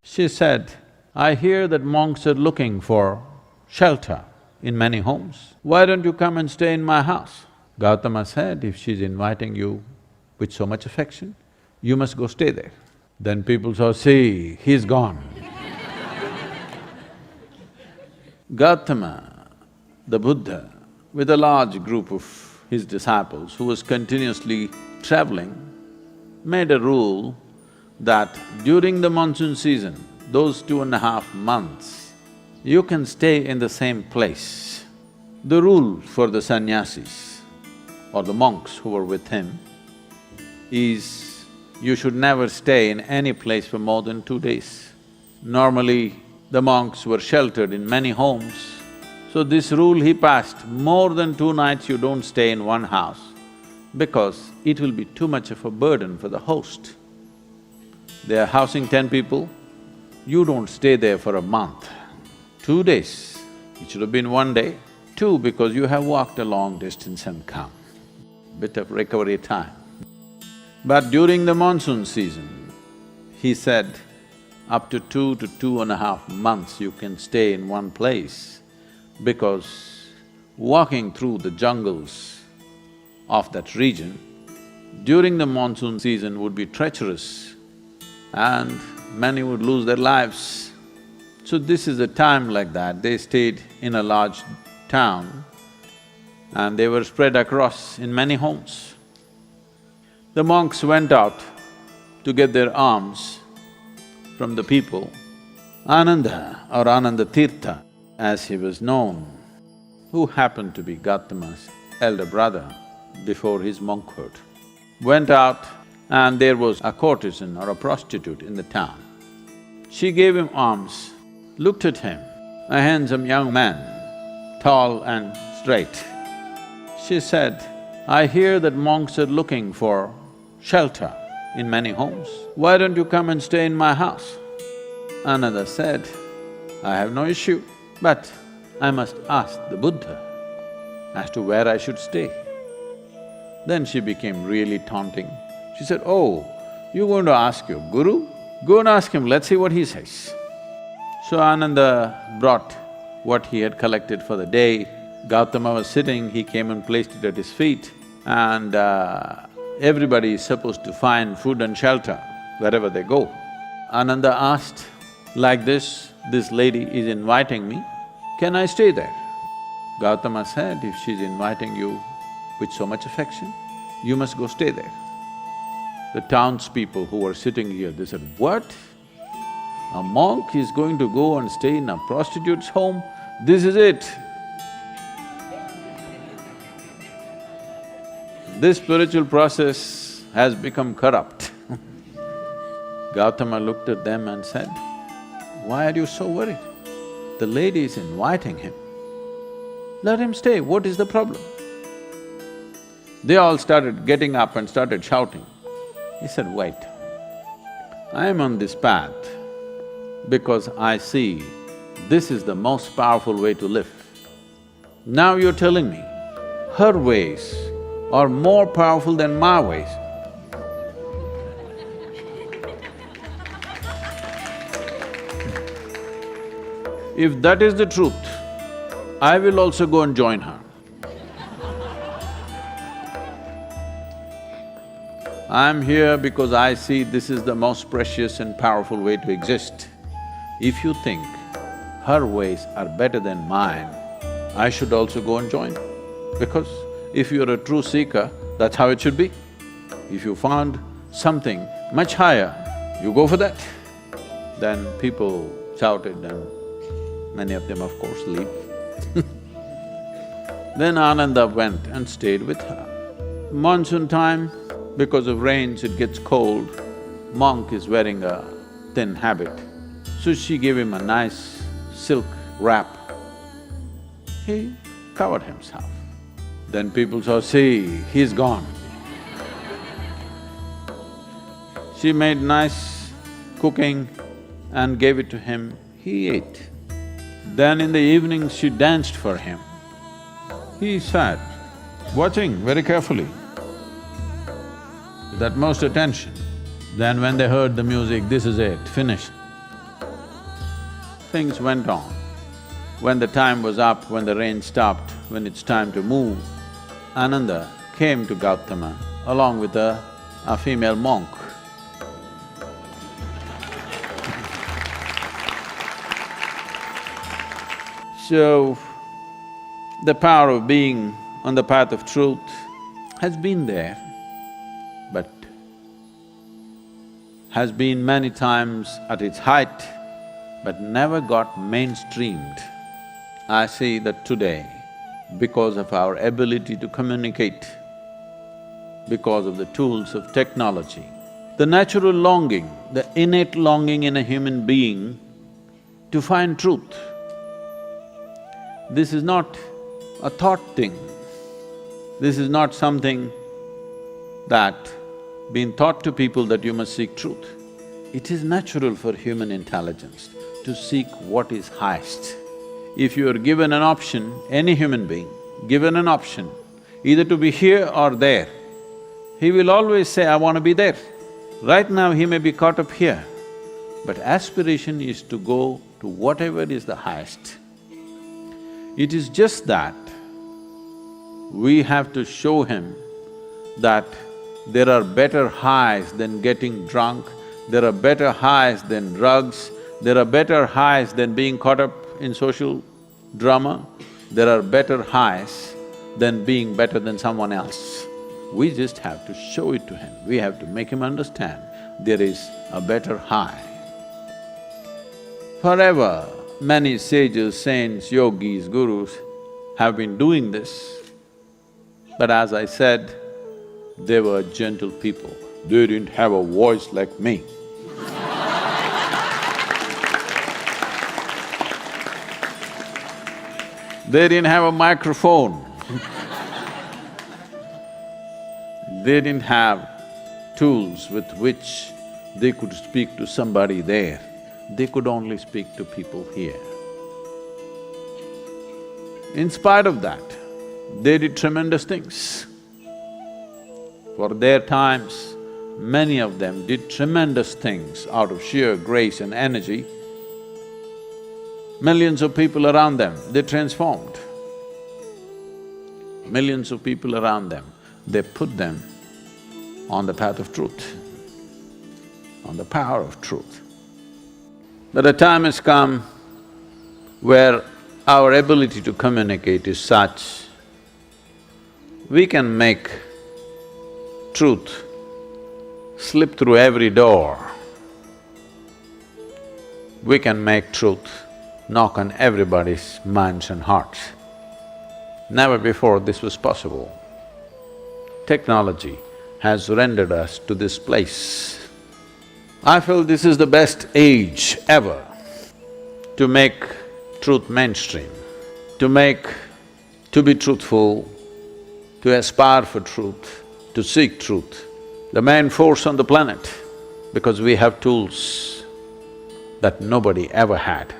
She said, "I hear that monks are looking for shelter in many homes. Why don't you come and stay in my house?" Gauthama said, "If she's inviting you with so much affection, you must go stay there." Then people saw, "See, he's gone." Gauthama, the Buddha, with a large group of his disciples who was continuously traveling, made a rule that during the monsoon season, those 2.5 months, you can stay in the same place. The rule for the sannyasis or the monks who were with him is you should never stay in any place for more than 2 days. Normally, the monks were sheltered in many homes, so this rule he passed, more than 2 nights you don't stay in one house because it will be too much of a burden for the host. They are housing 10 people, you don't stay there for a month. 2 days, it should have been 1 day. 2, because you have walked a long distance and come, bit of recovery time. But during the monsoon season, he said, up to 2 to 2.5 months you can stay in one place because walking through the jungles of that region during the monsoon season would be treacherous and many would lose their lives. So this is a time like that. They stayed in a large town and they were spread across in many homes. The monks went out to get their alms from the people. Ananda or Ananda Tirtha, as he was known, who happened to be Gauthama's elder brother before his monkhood, went out and there was a courtesan or a prostitute in the town. She gave him alms, looked at him, a handsome young man, tall and straight. She said, "I hear that monks are looking for shelter in many homes. Why don't you come and stay in my house?" Ananda said, "I have no issue, but I must ask the Buddha as to where I should stay." Then she became really taunting. She said, "Oh, you're going to ask your guru? Go and ask him, let's see what he says." So Ananda brought what he had collected for the day. Gauthama was sitting, he came and placed it at his feet, and everybody is supposed to find food and shelter wherever they go. Ananda asked, "Like this lady is inviting me, can I stay there?" Gauthama said, "If she's inviting you with so much affection, you must go stay there." The townspeople who were sitting here, they said, "What? A monk is going to go and stay in a prostitute's home? This is it." This spiritual process has become corrupt. Gauthama looked at them and said, "Why are you so worried? The lady is inviting him. Let him stay, what is the problem?" They all started getting up and started shouting. He said, "Wait, I am on this path because I see this is the most powerful way to live. Now you're telling me her ways are more powerful than my ways. If that is the truth, I will also go and join her. I'm here because I see this is the most precious and powerful way to exist. If you think her ways are better than mine, I should also go and join. Because if you're a true seeker, that's how it should be. If you found something much higher, you go for that." Then people shouted and many of them of course leave. Then Ananda went and stayed with her. Monsoon time, because of rains it gets cold, monk is wearing a thin habit. So she gave him a nice silk wrap. He covered himself. Then people saw, "See, he's gone." She made nice cooking and gave it to him, he ate. Then in the evening she danced for him. He sat, watching very carefully, with utmost attention. Then when they heard the music, this is it, finished. things went on. When the time was up, when the rain stopped, when it's time to move, Ananda came to Gauthama along with a female monk. So, the power of being on the path of truth has been there, but has been many times at its height, but never got mainstreamed. I see that today, because of our ability to communicate, because of the tools of technology, the natural longing, the innate longing in a human being to find truth. This is not a thought thing. This is not something that been taught to people that you must seek truth. It is natural for human intelligence to seek what is highest. If you are given an option, any human being, given an option, either to be here or there, he will always say, I want to be there. Right now he may be caught up here, but aspiration is to go to whatever is the highest. It is just that we have to show him that there are better highs than getting drunk, there are better highs than drugs, there are better highs than being caught up in social drama, there are better highs than being better than someone else. We just have to show it to him, we have to make him understand there is a better high. Forever, many sages, saints, yogis, gurus have been doing this, but as I said, they were gentle people. They didn't have a voice like me. They didn't have a microphone. They didn't have tools with which they could speak to somebody there. They could only speak to people here. In spite of that, they did tremendous things. For their times, many of them did tremendous things out of sheer grace and energy. Millions of people around them, they transformed. Millions of people around them, they put them on the path of truth, on the power of truth. But a time has come where our ability to communicate is such, we can make truth slip through every door. We can make truth knock on everybody's minds and hearts. Never before this was possible. Technology has rendered us to this place. I feel this is the best age ever to make truth mainstream, to be truthful, to aspire for truth, to seek truth, the main force on the planet, because we have tools that nobody ever had.